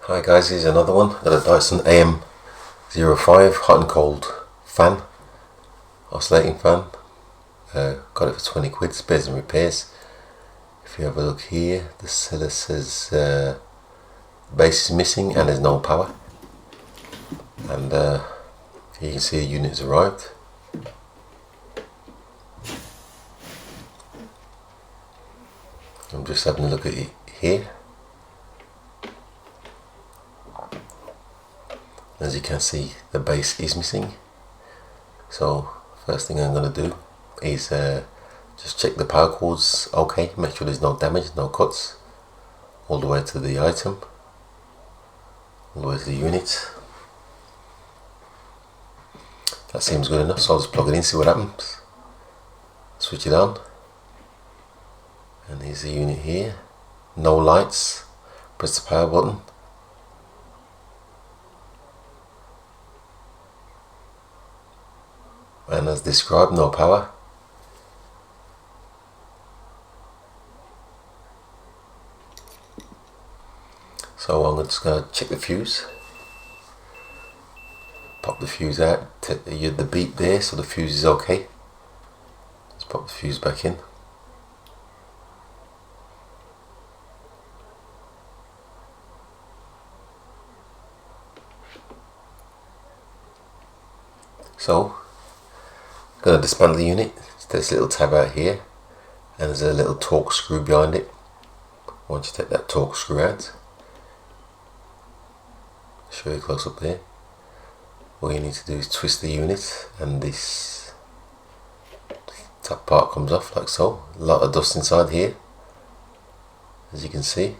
Hi guys, here's another one. Got a Dyson AM05 hot and cold fan, oscillating fan. Got it for 20 quid, spares and repairs. If you have a look here, the seller says base is missing and there's no power. And here you can see the unit has arrived. I'm just having a look at it here. As you can see, the base is missing. So first thing I'm going to do is just check the power cords okay, make sure there's no damage, no cuts, all the way to the item, all the way to the unit. That seems good enough, so I'll just plug it in, see what happens. Switch it on, and here's the unit here. No lights. Press the power button. And as described, no power. So I'm just going to check the fuse. Pop the fuse out. You had the beep there, so the fuse is okay. Let's pop the fuse back in. So going to dismantle the unit. There's a little tab out here, and there's a little torque screw behind it. Once you take that torque screw out, I'll show you close up there. All you need to do is twist the unit, and this top part comes off like so. A lot of dust inside here, as you can see.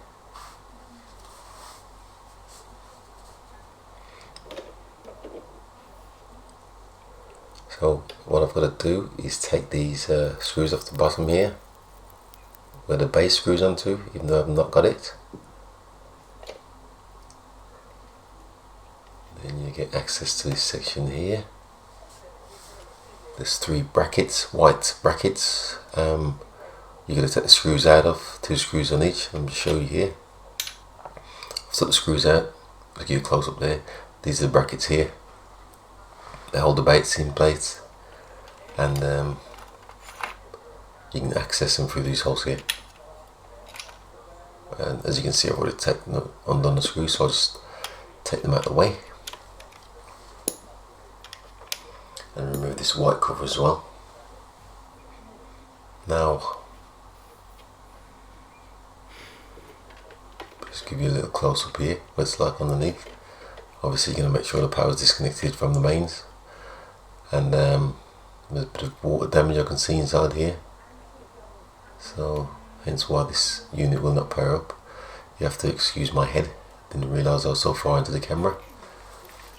So what I've got to do is take these screws off the bottom here, where the base screws onto, even though I've not got it. Then you get access to this section here. There's 3 brackets, white brackets. You're going to take the screws out of, 2 screws on each. I'm going to show you here. I've took the screws out. I'll give you a close up there. These are the brackets here. They hold the baits in place, and you can access them through these holes here. And as you can see, I've already undone the screws, so I'll just take them out of the way and remove this white cover as well. Now, just give you a little close up here, what it's like underneath. Obviously, you're going to make sure the power is disconnected from the mains. And there's a bit of water damage I can see inside here, so hence why this unit will not power up. You have to excuse my head, didn't realise I was so far into the camera.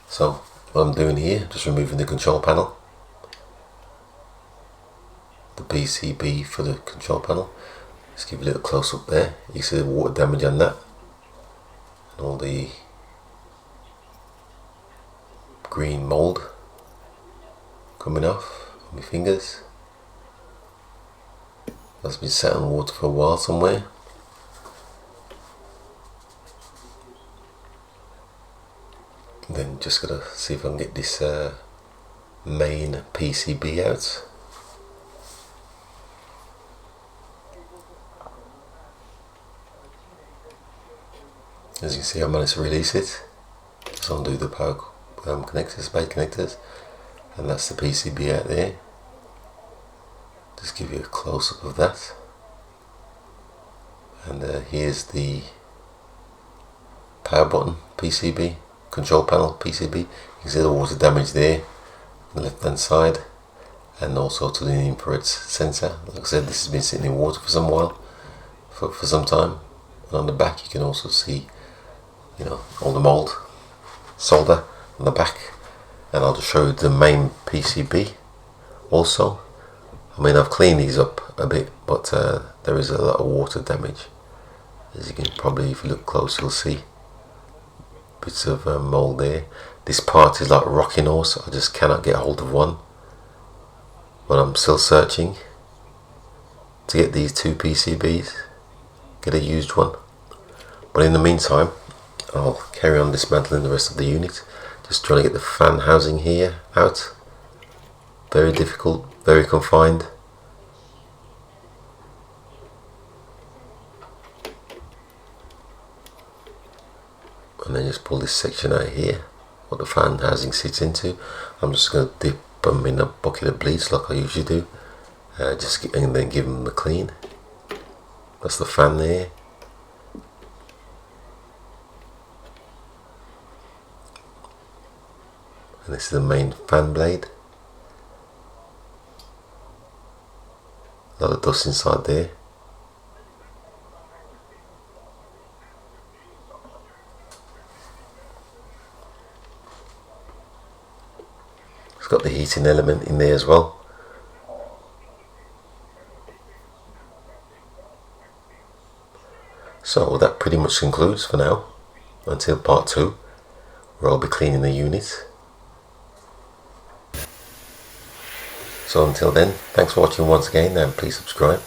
So what I'm doing here, just removing the control panel, the PCB for the control panel. Just give you a little close up there. You can see the water damage on that, and all the green mould coming off my fingers. That's been sat on water for a while somewhere. And then just gotta see if I can get this main PCB out. As you can see, I managed to release it. Just undo the power connectors, base connectors. And that's the PCB out there. Just give you a close up of that. And here's the power button PCB, control panel PCB. You can see the water damage there on the left hand side, and also to the infrared sensor. Like I said, this has been sitting in water for some while, for some time. And on the back you can also see, you know, all the mould, solder on the back. And I'll just show you the main PCB also. I mean, I've cleaned these up a bit, but there is a lot of water damage. As you can probably, if you look close, you'll see bits of mould there. This part is like a rocking horse. I just cannot get hold of one, but I'm still searching to get these 2 PCBs, get a used one. But in the meantime, I'll carry on dismantling the rest of the unit. Just trying to get the fan housing here out. Very difficult, very confined. And then just pull this section out here, what the fan housing sits into. I'm just going to dip them in a bucket of bleach like I usually do, and then give them a clean. That's the fan there. And this is the main fan blade. A lot of dust inside there. It's got the heating element in there as well. So that pretty much concludes for now, until part 2, where I'll be cleaning the unit. So until then, thanks for watching once again, and please subscribe.